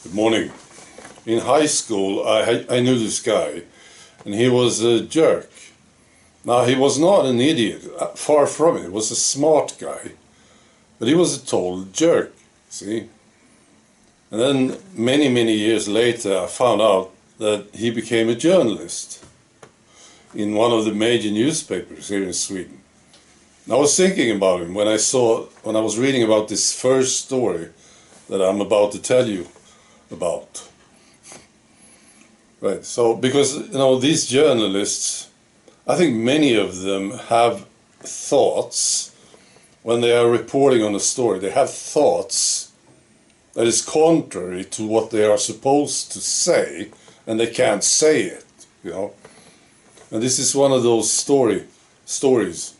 Good morning. In high school, I knew this guy, and he was a jerk. Now, he was not an idiot, far from it. He was a smart guy, but he was a total jerk, see? And then, many years later, I found out that he became a journalist in one of the major newspapers here in Sweden. And I was thinking about him when I was reading about this first story that I'm about to tell you about. Right, so because, these journalists, I think many of them have thoughts when they are reporting on a story. They have thoughts that is contrary to what they are supposed to say, and they can't say it, And this is one of those stories.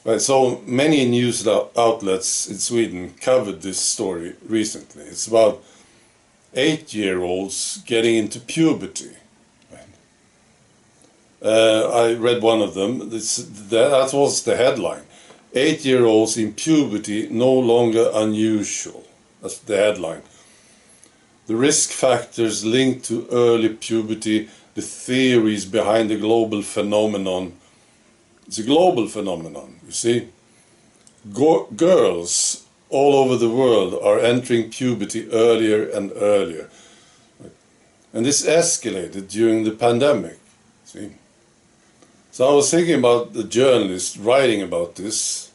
Right, so many news outlets in Sweden covered this story recently. It's about 8-year-olds getting into puberty. I read one of them. That was the headline. 8-year-olds in puberty no longer unusual. That's the headline. The risk factors linked to early puberty, the theories behind the global phenomenon. It's a global phenomenon, you see. Girls all over the world are entering puberty earlier and earlier. And this escalated during the pandemic, see. So I was thinking about the journalist writing about this.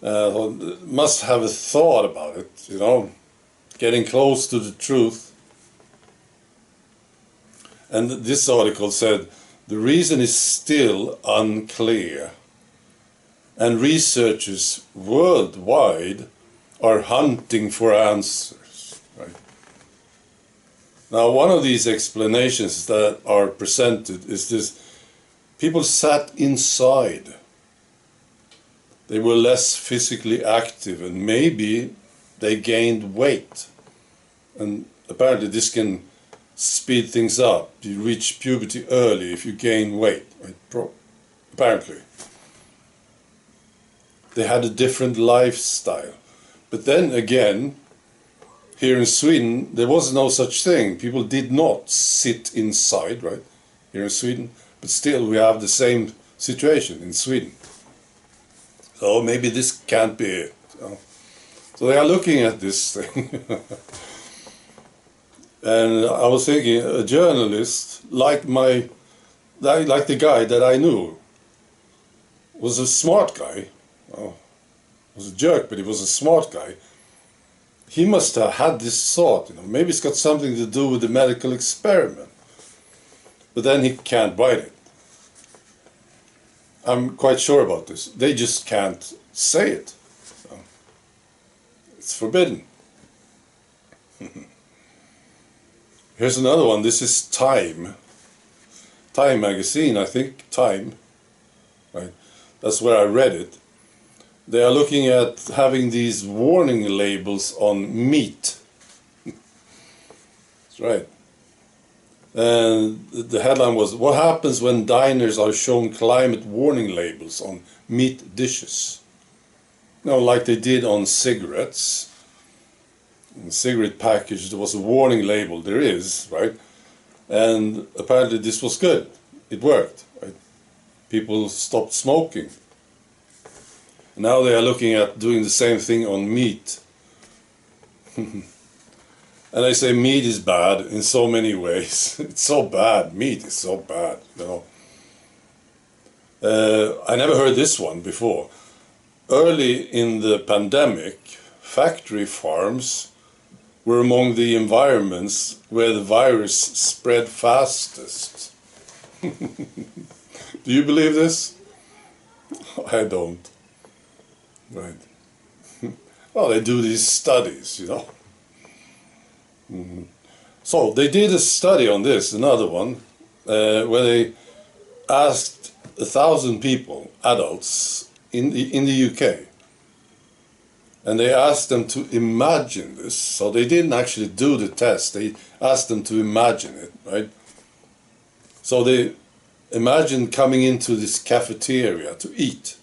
Must have a thought about it, getting close to the truth. And this article said, the reason is still unclear, and researchers worldwide are hunting for answers. Right? Now, one of these explanations that are presented is this: people sat inside. They were less physically active, and maybe they gained weight. And apparently this can speed things up. You reach puberty early if you gain weight. Right? Apparently. They had a different lifestyle. But then again, here in Sweden, there was no such thing. People did not sit inside, right? Here in Sweden. But still, we have the same situation in Sweden. So maybe this can't be it. So they are looking at this thing. And I was thinking, a journalist like the guy that I knew was a smart guy. Was a jerk, but he was a smart guy. He must have had this thought, maybe it's got something to do with the medical experiment. But then he can't write it. I'm quite sure about this. They just can't say it. It's forbidden. Here's another one. This is Time. Time magazine, I think. Time. Right. That's where I read it. They are looking at having these warning labels on meat. That's right. And the headline was, what happens when diners are shown climate warning labels on meat dishes? Like they did on cigarettes. In the cigarette package there was a warning label. There is, right? And apparently this was good. It worked, right? People stopped smoking. Now they are looking at doing the same thing on meat. And I say meat is bad in so many ways. It's so bad. Meat is so bad, I never heard this one before. Early in the pandemic, factory farms were among the environments where the virus spread fastest. Do you believe this? I don't. Right. Well, they do these studies, So they did a study on this, another one, where they asked 1,000 people, adults, in the UK. And they asked them to imagine this. So they didn't actually do the test. They asked them to imagine it, right? So they imagined coming into this cafeteria to eat.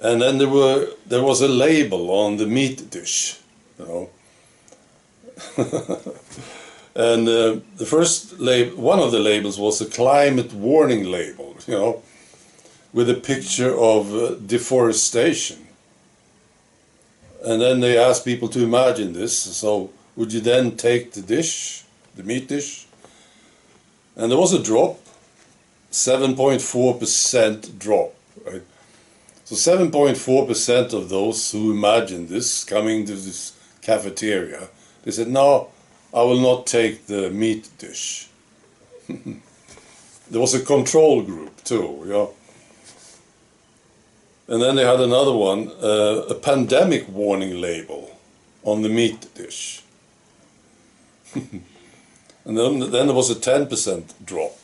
And then there was a label on the meat dish, you know. And the first label, one of the labels was a climate warning label, you know, with a picture of deforestation. And then they asked people to imagine this. So would you then take the dish, the meat dish? And there was a drop, 7.4% drop, right? So 7.4% of those who imagined this coming to this cafeteria, they said, no, I will not take the meat dish. There was a control group too, you know. And then they had another one, a pandemic warning label on the meat dish. And then there was a 10% drop.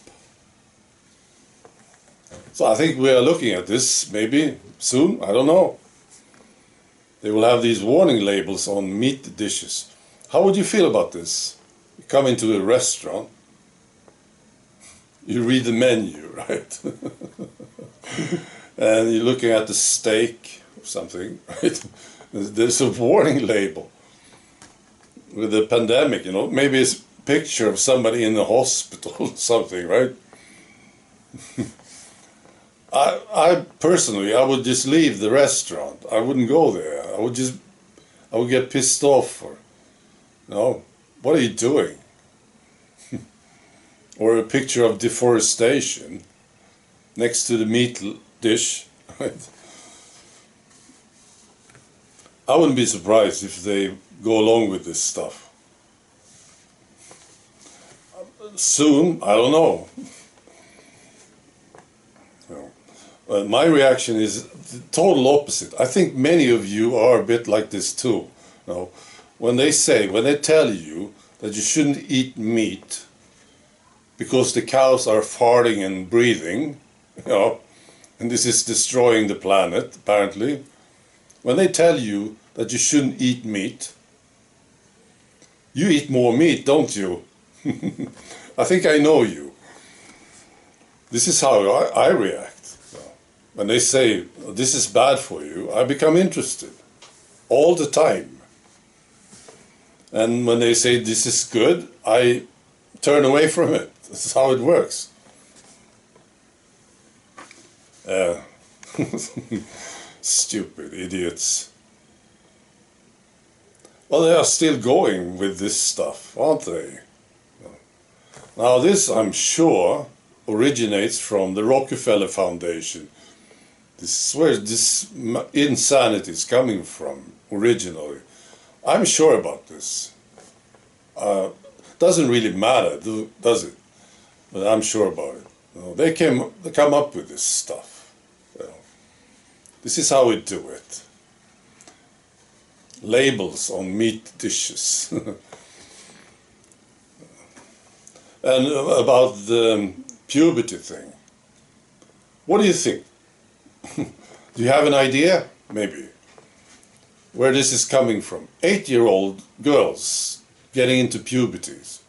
So I think we are looking at this maybe soon, I don't know. They will have these warning labels on meat dishes. How would you feel about this? You come into a restaurant, you read the menu, right? And you're looking at the steak or something, right? There's a warning label with the pandemic, you know, maybe it's a picture of somebody in the hospital or something, right? I personally, I would just leave the restaurant. I wouldn't go there. I would get pissed off. Or, you know, what are you doing? Or a picture of deforestation next to the meat dish, right? I wouldn't be surprised if they go along with this stuff. Soon, I don't know. My reaction is the total opposite. I think many of you are a bit like this too. You know, when they tell you that you shouldn't eat meat because the cows are farting and breathing, you know, and this is destroying the planet, apparently. When they tell you that you shouldn't eat meat, you eat more meat, don't you? I think I know you. This is how I react. When they say, this is bad for you, I become interested all the time. And when they say, this is good, I turn away from it. This is how it works. Stupid idiots. Well, they are still going with this stuff, aren't they? Now this, I'm sure, originates from the Rockefeller Foundation. This is where this insanity is coming from, originally. I'm sure about this. Doesn't really matter, does it? But I'm sure about it. You know, they come up with this stuff. You know, this is how we do it. Labels on meat dishes. And about the puberty thing. What do you think? Do you have an idea, maybe, where this is coming from? 8-year-old girls getting into puberties.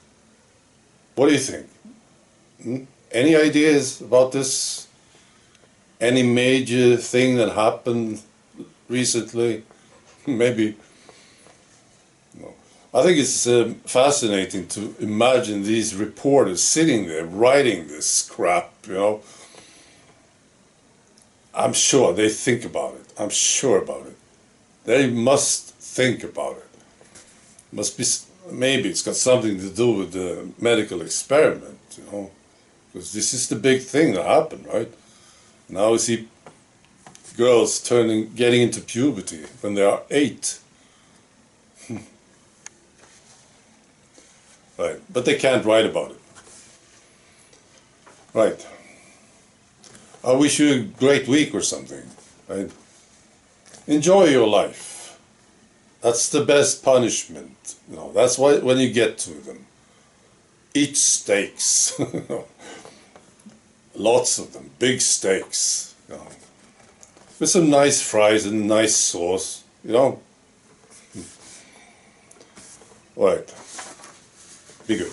What do you think? Any ideas about this? Any major thing that happened recently? Maybe. No. I think it's fascinating to imagine these reporters sitting there writing this crap, you know. I'm sure they think about it. I'm sure about it. They must think about it. Must be, maybe it's got something to do with the medical experiment, you know, because this is the big thing that happened, right? Now we see girls getting into puberty when they are 8. Right, but they can't write about it. Right. I wish you a great week or something, right? Enjoy your life. That's the best punishment. You know, that's why when you get to them. Eat steaks. Lots of them, big steaks. You know, with some nice fries and nice sauce, you know. All right. Be good.